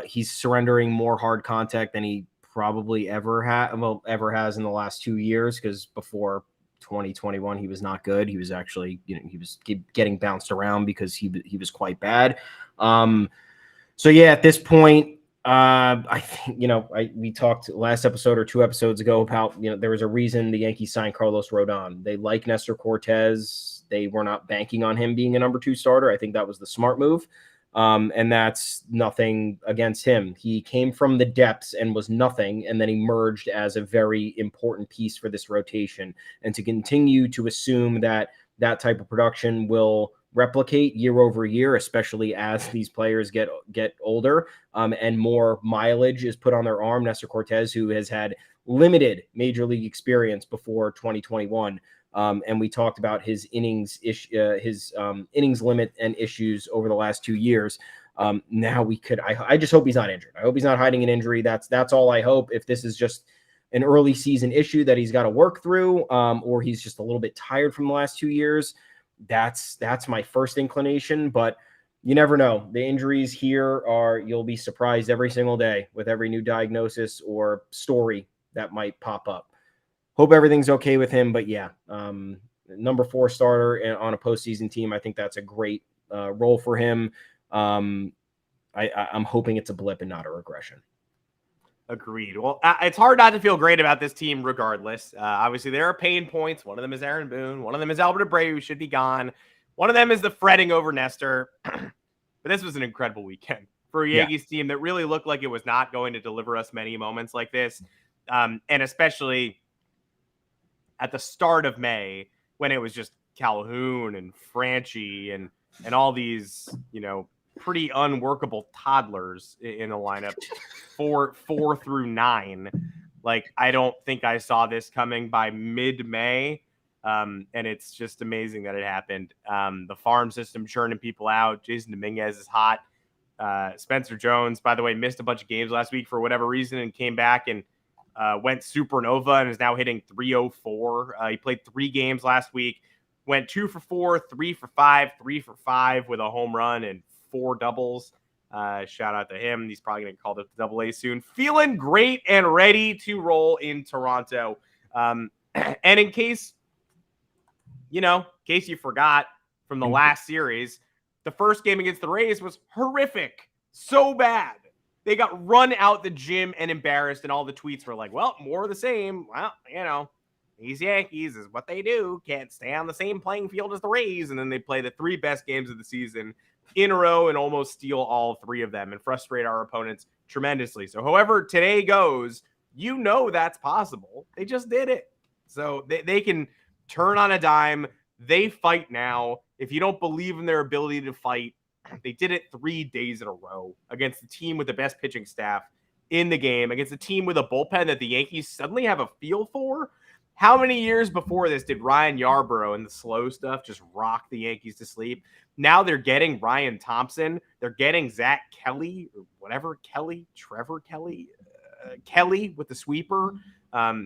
He's surrendering more hard contact than he probably ever has in the last 2 years, because before 2021 he was not good. He was actually, he was getting bounced around because he was quite bad. So yeah, at this point, I think, we talked last episode or 2 episodes ago about, there was a reason the Yankees signed Carlos Rodon. They like Nestor Cortez. They were not banking on him being a number 2 starter. I think that was the smart move. And that's nothing against him. He came from the depths and was nothing, and then emerged as a very important piece for this rotation. And to continue to assume that that type of production will replicate year over year, especially as these players get older, and more mileage is put on their arm. Nestor Cortez, who has had limited major league experience before 2021, and we talked about his innings limit and issues over the last 2 years. Now I just hope he's not injured. I hope he's not hiding an injury. That's all I hope. If this is just an early season issue that he's got to work through, or he's just a little bit tired from the last 2 years, that's my first inclination. But you never know. The injuries here you'll be surprised every single day with every new diagnosis or story that might pop up. Hope everything's okay with him. But yeah, number 4 starter on a postseason team, I think that's a great role for him. I'm hoping it's a blip and not a regression. Agreed. Well, it's hard not to feel great about this team regardless. Obviously, there are pain points. One of them is Aaron Boone. One of them is Albert Abreu, who should be gone. One of them is the fretting over Nestor. But this was an incredible weekend for a Yankees team that really looked like it was not going to deliver us many moments like this. And especially at the start of May, when it was just Calhoun and Franchi and all these, pretty unworkable toddlers in the lineup, 4 through 9. Like, I don't think I saw this coming by mid-May. And it's just amazing that it happened. The farm system churning people out. Jason Dominguez is hot. Spencer Jones, by the way, missed a bunch of games last week for whatever reason and came back and went supernova and is now hitting 304. He played 3 games last week, went 2 for 4, 3 for 5, 3 for 5 with a home run and 4 doubles. Shout out to him. He's probably going to call it the AA soon. Feeling great and ready to roll in Toronto. And in case you forgot from the last series, the first game against the Rays was horrific. So bad. They got run out the gym and embarrassed, and all the tweets were like, well, more of the same. Well, these Yankees is what they do. Can't stay on the same playing field as the Rays. And then they play the 3 best games of the season in a row and almost steal all 3 of them and frustrate our opponents tremendously. So however today goes, that's possible. They just did it. So they can turn on a dime. They fight now. If you don't believe in their ability to fight, they did it 3 days in a row against the team with the best pitching staff in the game, against a team with a bullpen that the Yankees suddenly have a feel for. How many years before this did Ryan Yarbrough and the slow stuff just rock the Yankees to sleep? Now they're getting Ryan Thompson. They're getting Zach Kelly, or whatever, Trevor Kelly with the sweeper.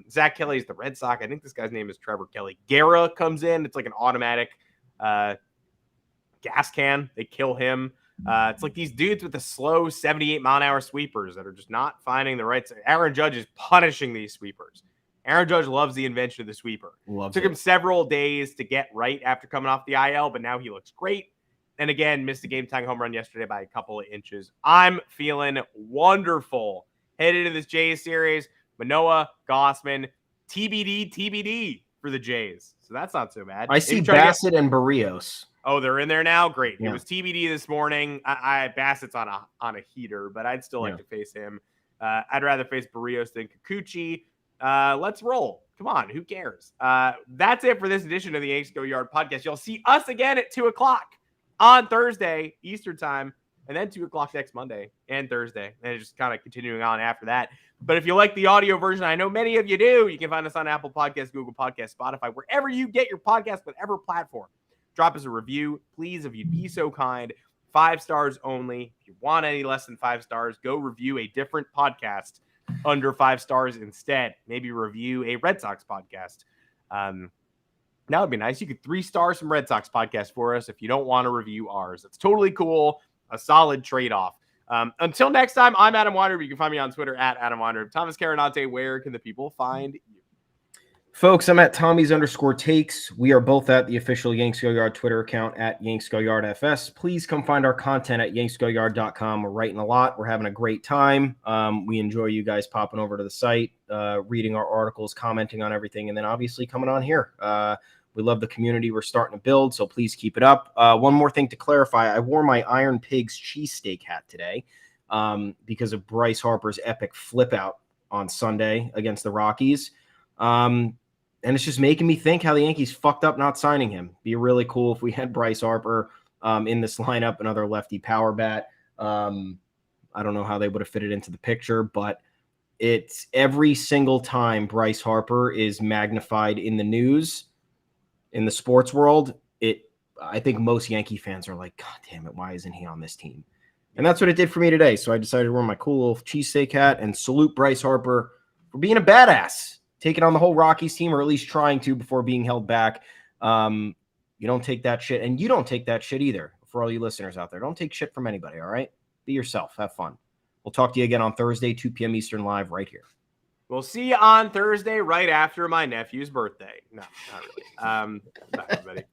Zach Kelly is the Red Sox. I think this guy's name is Trevor Kelly. Guerra comes in. It's like an automatic gas can. They kill him. It's like these dudes with the slow 78-mile-an-hour sweepers that are just not finding the right. Aaron Judge is punishing these sweepers. Aaron Judge loves the invention of the sweeper. Took him several days to get right after coming off the IL, but now he looks great. And again, missed a game-tying home run yesterday by a couple of inches. I'm feeling wonderful headed into this Jays series. Manoah, Gossman, TBD for the Jays. So that's not so bad. I see Bassett and Barrios. Oh, they're in there now? Great. Yeah. It was TBD this morning. Bassett's on a heater, but I'd still like to face him. I'd rather face Barrios than Kikuchi. Let's roll. Come on. Who cares? That's it for this edition of the Yanks Go Yard podcast. You'll see us again at 2 o'clock on Thursday, Eastern time, and then 2 o'clock next Monday and Thursday. And just kind of continuing on after that. But if you like the audio version, I know many of you do, you can find us on Apple Podcasts, Google Podcasts, Spotify, wherever you get your podcast, whatever platform. Drop us a review, please, if you'd be so kind. 5 stars only. If you want any less than 5 stars, go review a different podcast under 5 stars instead. Maybe review a Red Sox podcast. That would be nice. You could 3-star some Red Sox podcast for us if you don't want to review ours. It's totally cool. A solid trade-off. Until next time, I'm Adam Weiner. You can find me on Twitter at Adam Weiner. Thomas Carinante, where can the people find you? Folks, I'm at Tommy's_takes. We are both at the official Yanks Go Yard Twitter account at Yanks Go Yard FS. Please come find our content at yanksgoyard.com. We're writing a lot. We're having a great time. We enjoy you guys popping over to the site, reading our articles, commenting on everything, and then obviously coming on here. We love the community we're starting to build, so please keep it up. One more thing to clarify. I wore my Iron Pigs cheesesteak hat today because of Bryce Harper's epic flip out on Sunday against the Rockies. And it's just making me think how the Yankees fucked up not signing him. Be really cool if we had Bryce Harper in this lineup, another lefty power bat. I don't know how they would have fitted into the picture, but it's every single time Bryce Harper is magnified in the news, in the sports world, I think most Yankee fans are like, God damn it, why isn't he on this team? And that's what it did for me today. So I decided to wear my cool little cheesesteak hat and salute Bryce Harper for being a badass. Taking on the whole Rockies team, or at least trying to before being held back. You don't take that shit, and you don't take that shit either. For all you listeners out there, don't take shit from anybody, all right? Be yourself. Have fun. We'll talk to you again on Thursday, 2 p.m. Eastern, live right here. We'll see you on Thursday right after my nephew's birthday. No, not really. Bye, everybody.